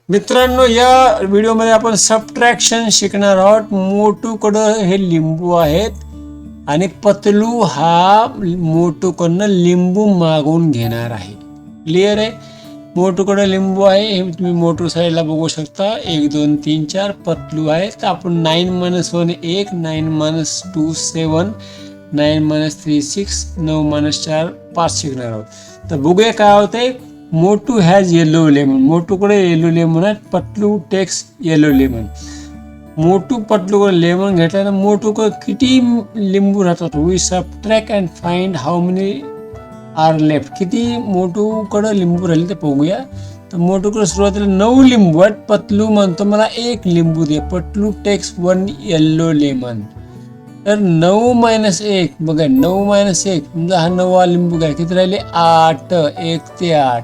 मित्रांनो, या व्हिडिओमध्ये आपण सबट्रॅक्शन शिकणार आहोत. मोटूकडं हे लिंबू आहेत आणि पतलू हा मोटूकडनं लिंबू मागून घेणार आहे. क्लिअर आहे? मोटूकडं लिंबू आहे हे तुम्ही मोटू साईडला बघू शकता. 1 2 3 4 पतलू आहे. तर आपण 9 - 1 1, 9 - 2 7, 9 - 3 6, 9 - 4 5 शिकणार आहोत. तर बघूया काय होतंय. Motu has yellow lemon. मोटूकडे येलो लेमन आहे. Patlu takes yellow lemon. Motu पतलूकडे लेमन घेतल्यानं मोटूकडे किती लिंबू राहतात. We subtract and find how many are left. किती मोटूकडे लिंबू राहिले ते बघूया. तर मोटूकडे सुरुवातीला 9 लिंबू आहेत. पतलू म्हणतो मला 1 लिंबू दे. Patlu takes 1 yellow lemon. तर 9 - 1 बघा. 9 - 1 समजा हा 9वा लिंबू काय. किती राहिले 8. 1 ते 8,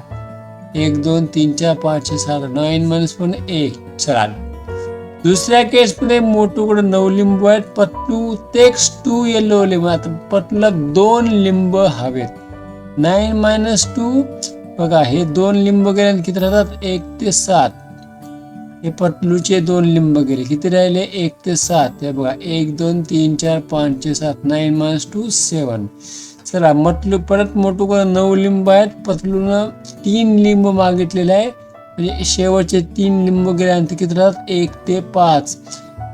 1 2 3 4 5 6 7, 9 - 1 1. चला दुसऱ्या केसमध्ये मोटूकडे 9 लिंबू आहेत. Patlu takes 2 yellow lemon. आता पतलूला 2 लिंब हवेत. 9 - 2 बघा. हे 2 लिंब गेले किती राहतात 1 ते 7. हे पतलूचे 2 लिंब गेले. किती राहिले 1 ते 7. हे बघा 1 2 3 4 5 6 7, 9 - 2 7. चला परत मोटूकडे 9 लिंब आहेत. पतलूनं 3 लिंब मागितलेले आहे. म्हणजे शेवटचे 3 लिंब गेल्यानंतर किती राहतात 1 ते 5.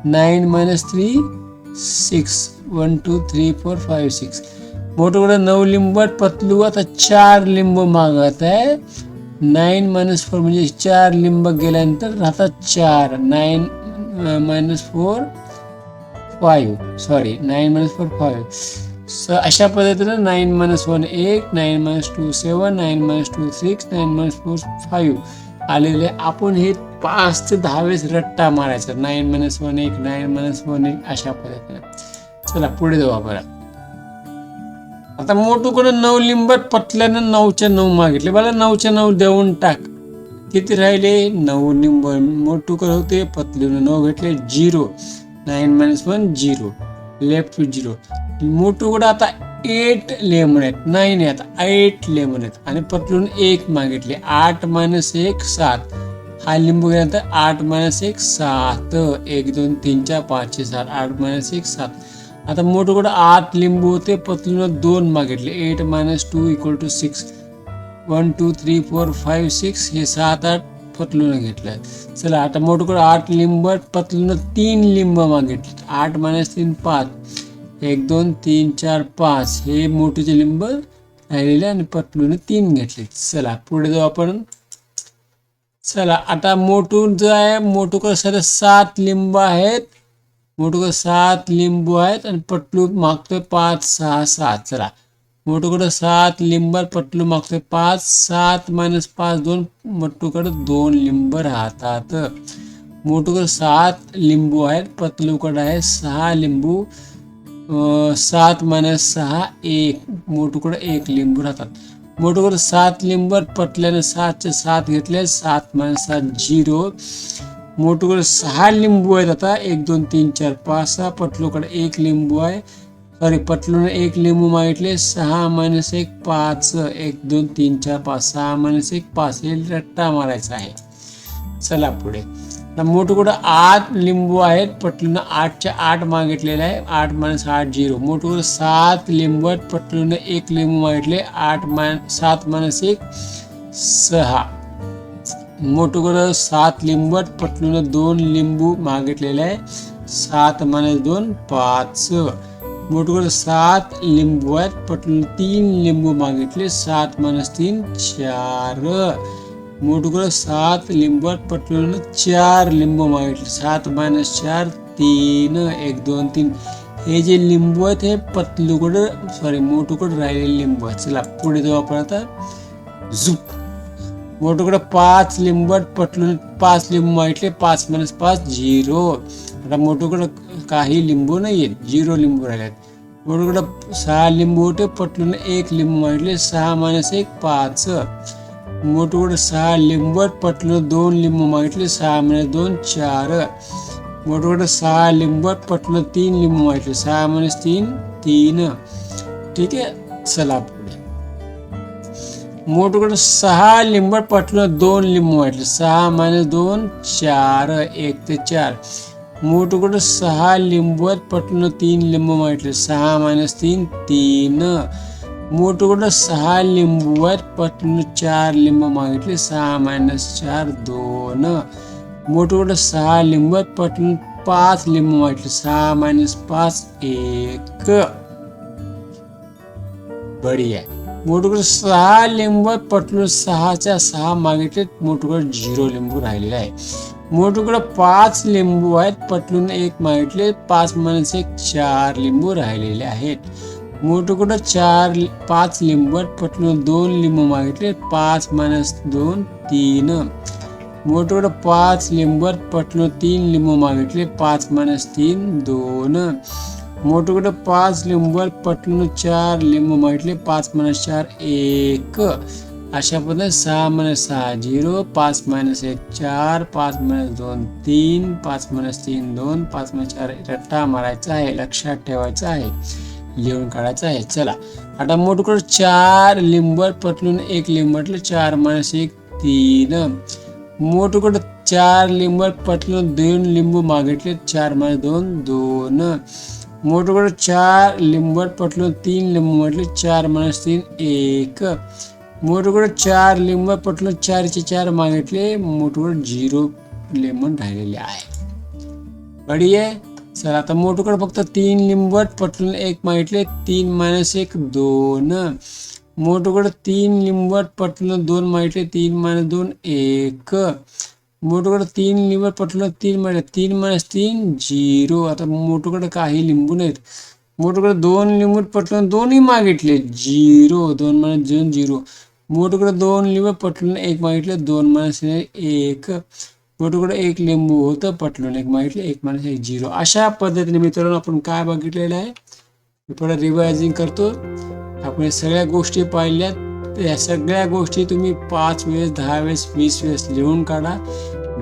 9 - 3 6, 1 2 3 4 5 6. मोटूकडे 9 लिंब आहेत. पतलू आता 4 लिंब मागत आहे. 9 - 4 म्हणजे 4 लिंब गेल्यानंतर राहतात 4. 9 - 4 5. सॉरी 9 - 4 5. अशा पद्धतीनं 9 - 1 1, 9 - 2 7, 9 - 2 6, 9 - 4 5 आलेले. आपण हे 5 ते 10 वेळेस रट्टा मारायचा. 9 - 1 1, 9 - 1 1 अशा पद्धतीने. चला पुढे जाऊ आपण. आता मोटूकडे 9 लिंबात पतल्यानं 9च्या 9 मागितले. मला 9च्या 9 देऊन टाक. किती राहिले 9 लिंब मोटूकडे होते. पतलीनं 9 घेतले 0. 9 - 1 0. लेफ्ट 0. मोटूकडे आता 8 लेमन आहेत. 9 आहेत 8 लेमन आहेत आणि पतलून 1 मागितले. 8 - 1 7. हा लिंबू गेल्यानंतर 8 - 1 7. 1 2 3 4 5 6 7, 8 - 1 7. आता मोटूकडे 8 लिंबू होते. पतलूनं 2 मागितले. 8 - 2 = 6. 1 2 3 4 5 6 हे 7 8 पतलूनं घेतलं. चला आता मोटूकडे 8 लिंब आहेत. पतलूनं 3 लिंब मागितले. 8 - 3 5. 1 2 3 4 5 हे मोठूचे लिंब राहिलेले आणि पतलूनं 3 घेतले. चला पुढे जाऊ आपण. चला आता मोटू जो आहे. मोटूकडे सध्या 7 लिंब आहेत. मोटूकडे 7 लिंबू आहेत आणि पतलू मागतोय 5 6 7. चला मोटूकडे 7 लिंब, पतलू मागतोय 5. 7 - 5 2. मोटूकडे 2 लिंब राहतात. मोटूकडे 7 लिंबू आहेत. पतलूकडे आहे 6 लिंबू. 7 - 6 1. मोटूकडे 1 लिंबू राहतात. मोटूकडे 7 लिंब, पतल्याने 7चे 7 घेतले. 7 - 7 0. मोटूकडे 6 लिंबू आहेत. आता 1 2 3 4 5 6. पतलूकडे 1 लिंबू आहे. सॉरी पतलूने 1 लिंबू मागितले. 6 - 1 5. 1 2 3 4 5. 6 - 1 5 हे रट्टा मारायचा आहे. चला पुढे. मोटूकडे 8 लिंबू आहेत. पतलूनं 8च्या 8 मागितलेले आहे. 8 - 8 0. मोटूकडे 7 लिंबू आहेत. पतलूने 1 लिंबू मागितले. 7 - 1 6. मोटूकडे 7 लिंबू आहेत. पतलूनं 2 लिंबू मागितलेले आहे. 7 - 2 5. मोटूकडे 7 लिंबू आहेत. पतलूनं 3 लिंबू मागितले. 7 - 3 4. मोटूकडे 7 लिंबू आहेत. पतलूनं 4 लिंबू मागितले. 7 - 4 3. 1 2 3 हे जे लिंबू आहेत हे पतलूकडे मोटूकडे राहिलेले लिंबू आहेत. चला पुढे जाऊ आपण आता. झुप. मोटूकडे 5 लिंबू आहेत. पतलूने 5 लिंबू मागितले. 5 - 5 0. आता मोटूकडे काही लिंबू नाही आहेत. 0 लिंबू राहिले आहेत. मोटूकडे 6 लिंबू होते. पतलूने 1 लिंबू मागितले. 6 - 1 5. मोटूकडे 6 लिंबू आहेत. पतलूने 2 लिंबू मागितले. 6 - 2 4. मोटूकडे 6 लिंबू आहेत. पतलूने 3 लिंबू मागितले. 6 - 3 3. ठीक आहे. चला पुढे. मोठूकडं 6 लिंबू पटलं 2 लिंबू वाटले 6 - 2 4 1 ते 4. मोठूकडं 6 लिंबू पटलं 3 लिंबू वाटले 6 - 3 3. मोठूकडं 6 लिंबू आहेत पटलं 4 लिंबू मागितले 6 - 4 2. मोठूकडं 6 लिंबू पटलं 5 लिंबू मागितले 6 - 5 1. बढिया. मोठूकडे 6 लिंबू पटलून 6च्या 6 मागितले मोठूकडे 0 लिंबू राहिलेले आहे. मोठूकडे 5 लिंबू आहेत पटलून 1 मागितले 5 - 1 4 लिंबू राहिलेले आहेत. मोठूकडे 5 लिंबू पटलून 2 लिंबू मागितले 5 - 2 3. मोठूकडे 5 लिंबू पटलून 3 लिंबू मागितले 5 - 3 2. मोठूकडे 5 लिंबू पटलून 4 लिंबू मागितले 5 - 4 1. अशा पद्धतीने 6 - 6 0 5 - 1 4 5 - 2 3 5 - 3 2 5 - 4 रट्टा मारायचा आहे. लक्षात ठेवायचं आहे. लिहून काढायचं आहे. चला आता मोठूकडे 4 लिंबू पटलून 1 लिंबू म्हटलं 4 - 1 3. मोठूकडे 4 लिंबू पटलून 2 लिंबू मागितले 4 - 2 2. मोठूकडे 4 लिंबू पटलून 3 लिंबू म्हटले 4 - 3 1. मोठूकडे 4 लिंबू पटलून 4चे 4 मागितले मोठूकडे 0 लिंबू राहिलेले आहे. बढिया. चला आता मोठूकडे फक्त 3 लिंबू पटलून 1 मागितले 3 - 1 2. मोठूकडे 3 लिंबू पटलून 2 मागितले 3 - 2 1. मोठूकडे 3 लिंबू पटलून 3 मागितले 3 - 3 0. आता मोठूकडे काही लिंबू नाहीत. मोठूकडे 2 लिंबू पटलून 2ही मागितले 0 2 - 2 0. मोठूकडे 2 लिंबू पटलून 1 मागितले 2 - 1. मोठूकडे 1 लिंबू होतं पटलून 1 मागितले 1 - 1 0. अशा पद्धतीने मित्रांनो आपण काय बघितलेलं आहे. पुढे रिवायझिंग करतो. आपण सगळ्या गोष्टी पाहिल्यात. या सगळ्या गोष्टी तुम्ही 5 वेळेस 10 वेळेस 20 वेळेस लिहून काढा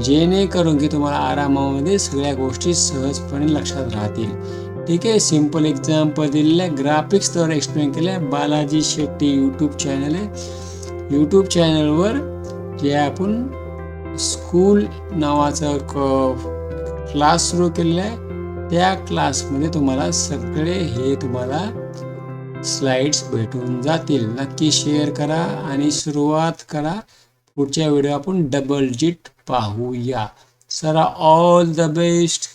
जेणेकरून की तुम्हाला आरामामध्ये सगळ्या गोष्टी सहजपणे लक्षात राहतील. ठीक आहे. सिंपल एक्झाम्पल दिलेलं आहे. ग्राफिक्सद्वारे एक्सप्लेन केलं आहे. बालाजी शेट्टी यूट्यूब चॅनल आहे. यूट्यूब चॅनलवर जे आपण स्कूल नावाचा क्लास सुरू केलेला आहे. त्या क्लासमध्ये तुम्हाला सगळे हे तुम्हाला स्लाइड्स भेटून जातील. नक्की शेअर करा आणि सुरुवात करा. पुढच्या व्हिडिओ आपण डबल जिट पाहूया. Sir all the best.